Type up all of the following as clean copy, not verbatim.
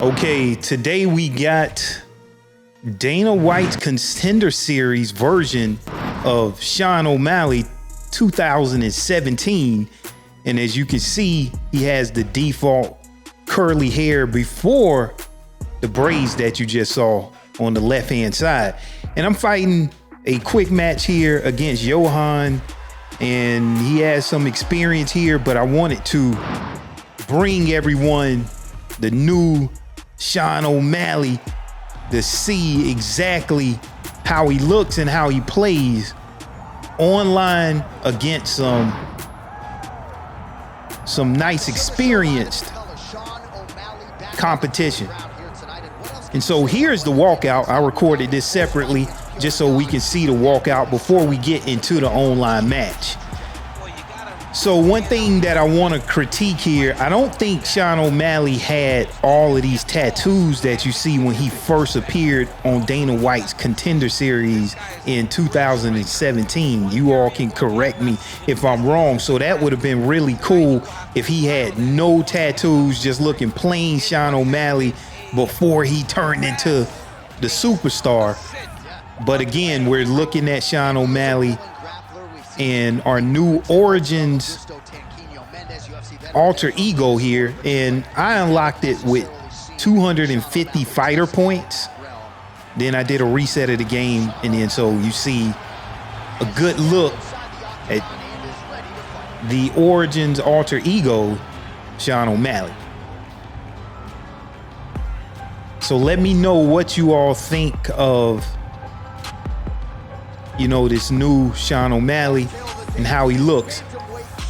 Okay, today we got Dana White's Contender Series version of Sean O'Malley 2017. And as you can see, he has the default curly hair before the braids that you just saw on the left-hand side. And I'm fighting a quick match here against Johan, and he has some experience here, but I wanted to bring everyone the new Sean O'Malley to see exactly how he looks and how he plays online against some nice experienced competition. And so here's the walkout. I recorded this separately just so we can see the walkout before we get into the online match. So one thing that I want to critique here, I don't think Sean O'Malley had all of these tattoos that you see when he first appeared on Dana White's Contender Series in 2017. You all can correct me if I'm wrong. So that would have been really cool if he had no tattoos, just looking plain Sean O'Malley before he turned into the superstar. But again, we're looking at Sean O'Malley and our new Origins alter ego here, and I unlocked it with 250 fighter points. Then I did a reset of the game, and then so you see a good look at the Origins alter ego, Sean O'Malley. So let me know what you all think of, you know, this new Sean O'Malley and how he looks.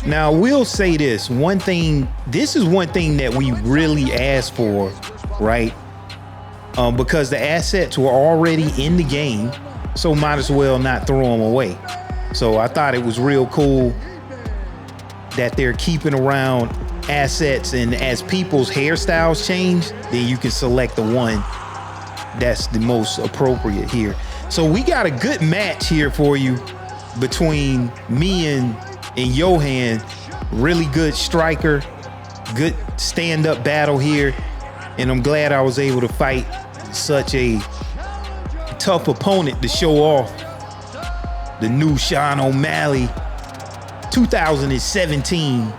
Now, we'll say this is one thing that we really asked for, right? Because the assets were already in the game, so might as well not throw them away. So I thought it was real cool that they're keeping around assets, and as people's hairstyles change, then you can select the one that's the most appropriate here. So we got a good match here for you between me and Johan. Really good striker, good stand-up battle here. And I'm glad I was able to fight such a tough opponent to show off the new Sean O'Malley 2017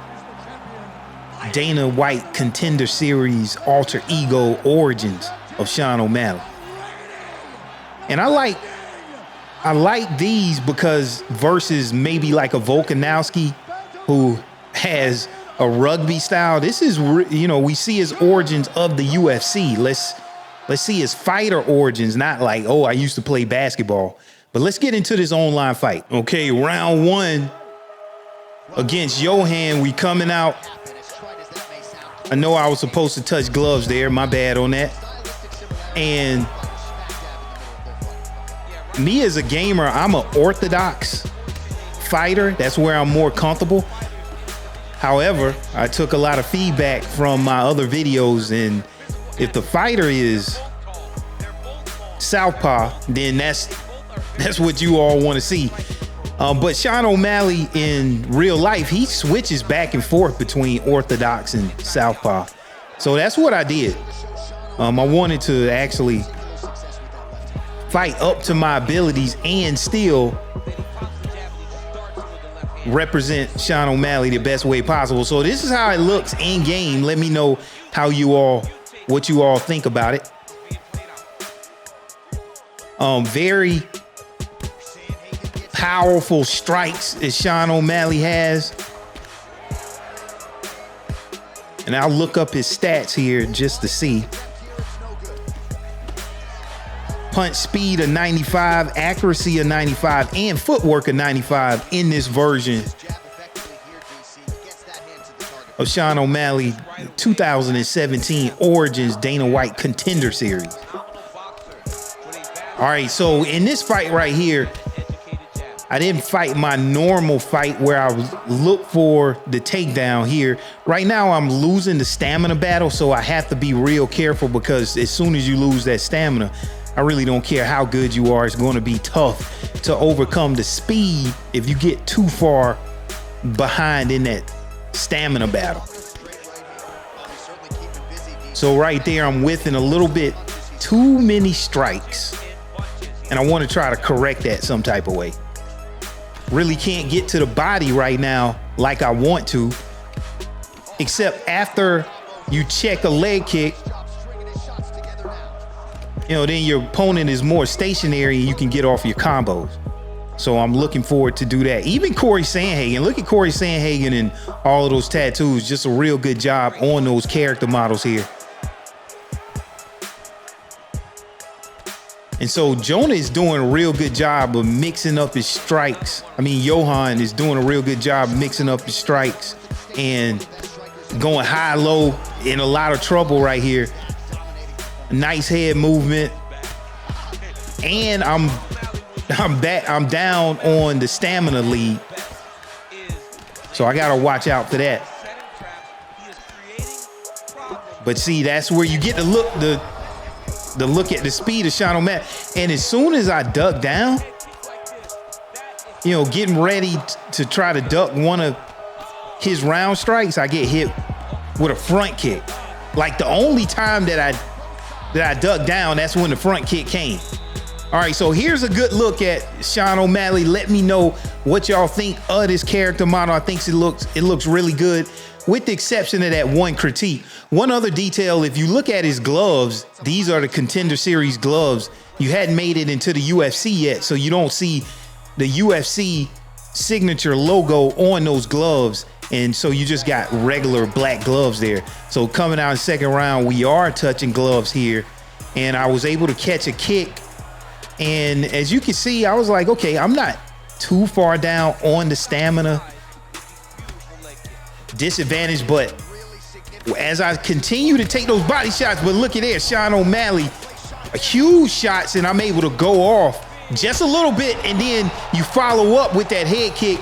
Dana White Contender Series alter ego origins of Sean O'Malley. And I like these because versus maybe like a Volkanovski who has a rugby style. This is, you know, we see his origins of the UFC. Let's see his fighter origins, not like, oh, I used to play basketball. But let's get into this online fight. Okay, round one against Johan. We coming out. I know I was supposed to touch gloves there. My bad on that. And me as a gamer, I'm an orthodox fighter. That's where I'm more comfortable. However, I took a lot of feedback from my other videos, and if the fighter is southpaw, then that's what you all want to see. But Sean O'Malley in real life, he switches back and forth between orthodox and southpaw. So that's what I did. I wanted to actually fight up to my abilities and still represent Sean O'Malley the best way possible. So this is how it looks in game. Let me know what you all think about it. Very powerful strikes as Sean O'Malley has. And I'll look up his stats here just to see. Punch speed of 95, accuracy of 95, and footwork of 95 in this version of Sean O'Malley 2017 Origins Dana White Contender Series. All right, so in this fight right here, I didn't fight my normal fight where I look for the takedown here. Right now, I'm losing the stamina battle, so I have to be real careful because as soon as you lose that stamina, I really don't care how good you are. It's going to be tough to overcome the speed if you get too far behind in that stamina battle. So right there, I'm whiffing a little bit too many strikes. And I want to try to correct that some type of way. Really can't get to the body right now like I want to. Except after you check a leg kick, you know, then your opponent is more stationary and you can get off your combos. So I'm looking forward to do that. Even Corey Sandhagen, look at Corey Sandhagen and all of those tattoos. Just a real good job on those character models here. And so Jonah is doing a real good job of mixing up his strikes. I mean, Johan is doing a real good job mixing up his strikes and going high-low, in a lot of trouble right here. Nice head movement. And I'm down on the stamina lead. So I gotta watch out for that. But see, that's where you get to look the look at the speed of Sean O'Malley. And as soon as I duck down, you know, getting ready to try to duck one of his round strikes, I get hit with a front kick. Like the only time that I duck down, that's when the front kick came. All right, so here's a good look at Sean O'Malley. Let me know what y'all think of this character model. I think it looks really good, with the exception of that one critique. One other detail, if you look at his gloves, these are the Contender Series gloves. You hadn't made it into the UFC yet, so you don't see the UFC signature logo on those gloves. And so you just got regular black gloves there. So coming out in second round, we are touching gloves here. And I was able to catch a kick. And as you can see, I was like, okay, I'm not too far down on the stamina disadvantage, but as I continue to take those body shots, but look at there, Sean O'Malley, huge shots, and I'm able to go off just a little bit, and then you follow up with that head kick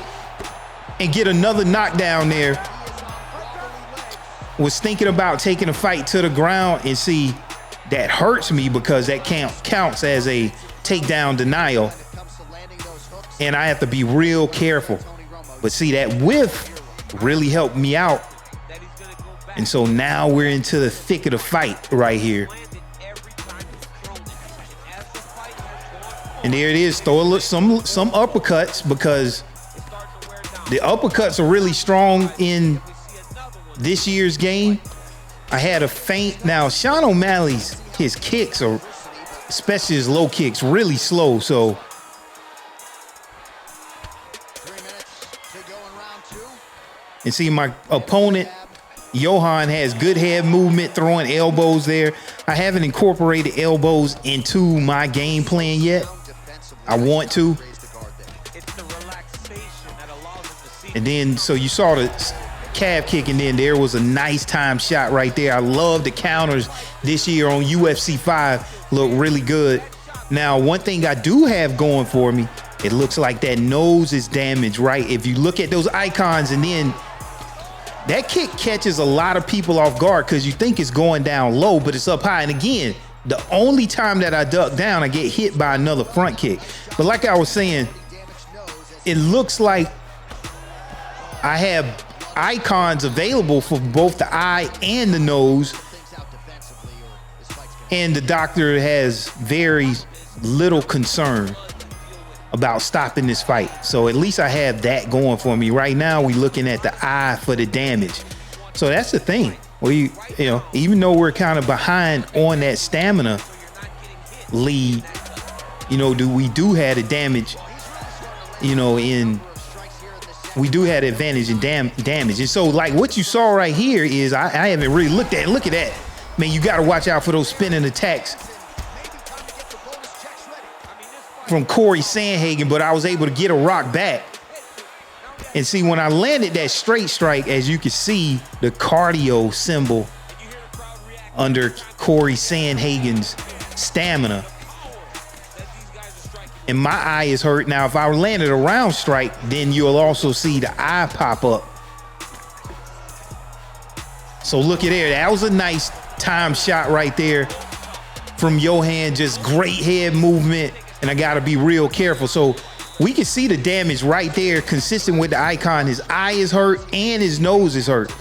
and get another knockdown there. Was thinking about taking a fight to the ground, and see, that hurts me because that counts as a takedown denial, and I have to be real careful. But see, that whiff really helped me out, and so now we're into the thick of the fight right here. And there it is. Throw some uppercuts, because the uppercuts are really strong in this year's game. I had a feint. Now Sean O'Malley's, his kicks are, especially his low kicks, really slow. So and see, my opponent Johan has good head movement, throwing elbows there. I haven't incorporated elbows into my game plan yet. I want to. And then, so you saw the calf kick, and then there was a nice time shot right there. I love the counters this year on UFC 5. Look really good. Now, one thing I do have going for me, it looks like that nose is damaged, right? If you look at those icons, and then that kick catches a lot of people off guard because you think it's going down low, but it's up high. And again, the only time that I duck down, I get hit by another front kick. But like I was saying, it looks like I have icons available for both the eye and the nose. And the doctor has very little concern about stopping this fight. So at least I have that going for me. Right now, we're looking at the eye for the damage. So that's the thing. You know, even though we're kind of behind on that stamina lead, you know, we do have the damage, you know, we do have the advantage in damage. And so like what you saw right here is I haven't really looked at. Look at that. Man, you got to watch out for those spinning attacks from Corey Sandhagen, but I was able to get a rock back. And see, when I landed that straight strike, as you can see, the cardio symbol under Corey Sandhagen's stamina. And my eye is hurt. Now, if I landed a round strike, then you'll also see the eye pop up. So look at there. That was a nice time shot right there from Johan. Just great head movement. And I got to be real careful. So we can see the damage right there, consistent with the icon. His eye is hurt and his nose is hurt.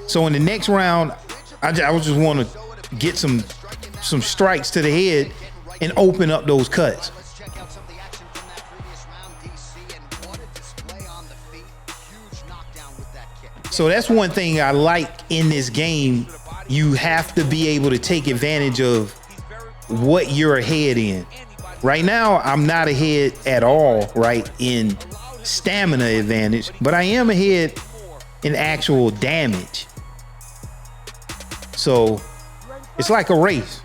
So in the next round, I just want to get some strikes to the head and open up those cuts. So that's one thing I like in this game. You have to be able to take advantage of what you're ahead in. Right now, I'm not ahead at all, right, in stamina advantage, but I am ahead in actual damage. So it's like a race.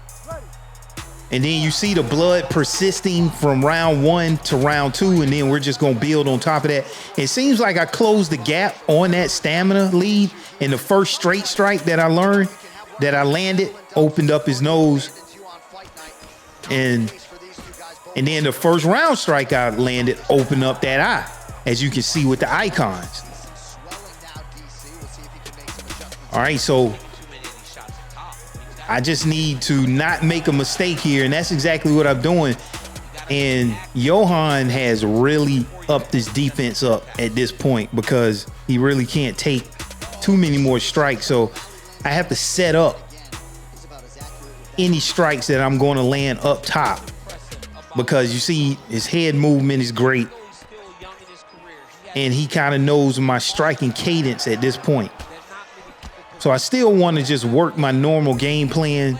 And then you see the blood persisting from round 1 to round 2, and then we're just gonna build on top of that. It seems like I closed the gap on that stamina lead, and the first straight strike that I learned, that I landed, opened up his nose. And then the first round strike I landed opened up that eye, as you can see with the icons. All right, so I just need to not make a mistake here, and that's exactly what I'm doing. And Johan has really upped his defense up at this point because he really can't take too many more strikes. So I have to set up any strikes that I'm going to land up top, because you see his head movement is great, and he kind of knows my striking cadence at this point. So I still want to just work my normal game plan,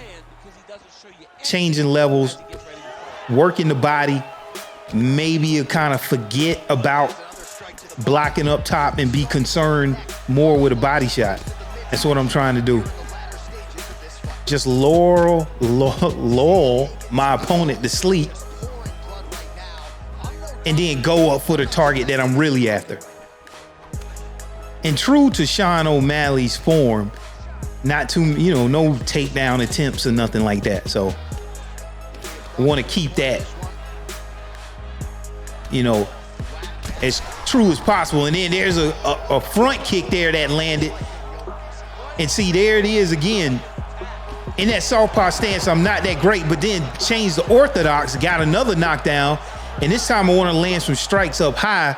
changing levels, working the body. Maybe you kind of forget about blocking up top and be concerned more with a body shot. That's what I'm trying to do. Just lull my opponent to sleep, and then go up for the target that I'm really after. And true to Sean O'Malley's form, not too, no takedown attempts or nothing like that. So I want to keep that, as true as possible. And then there's a front kick there that landed. And see, there it is again. In that southpaw stance, I'm not that great, but then changed to orthodox, got another knockdown. And this time I want to land some strikes up high,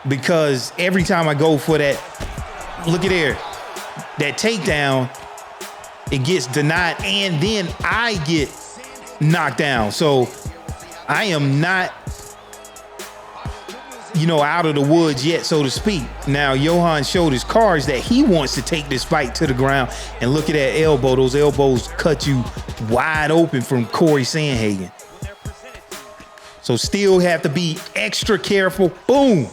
because every time I go for that, look at there, that takedown, it gets denied, and then I get knocked down. So I am not, out of the woods yet, so to speak. Now, Johan showed his cards that he wants to take this fight to the ground, and look at that elbow. Those elbows cut you wide open from Corey Sandhagen. So still have to be extra careful. Boom.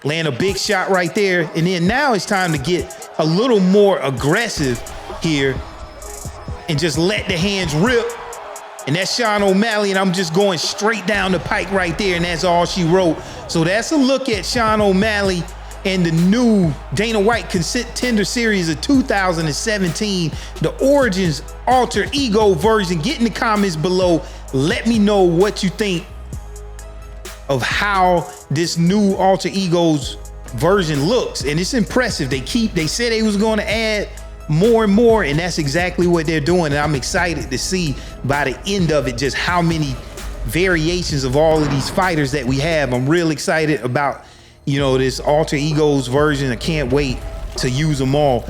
Land a big shot right there. And then now it's time to get a little more aggressive here and just let the hands rip. And that's Sean O'Malley, and I'm just going straight down the pike right there, and that's all she wrote. So that's a look at Sean O'Malley and the new Dana White Contender Series of 2017, the Origins Alter Ego version. Get in the comments below. Let me know what you think of how this new Alter Egos version looks. And it's impressive. They said they was going to add more and more, and that's exactly what they're doing. And I'm excited to see by the end of it just how many variations of all of these fighters that we have. I'm real excited about, this Alter Egos version. I can't wait to use them all.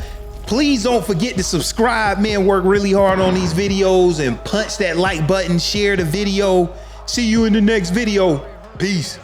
Please don't forget to subscribe, man. Work really hard on these videos, and punch that like button, share the video. See you in the next video. Peace.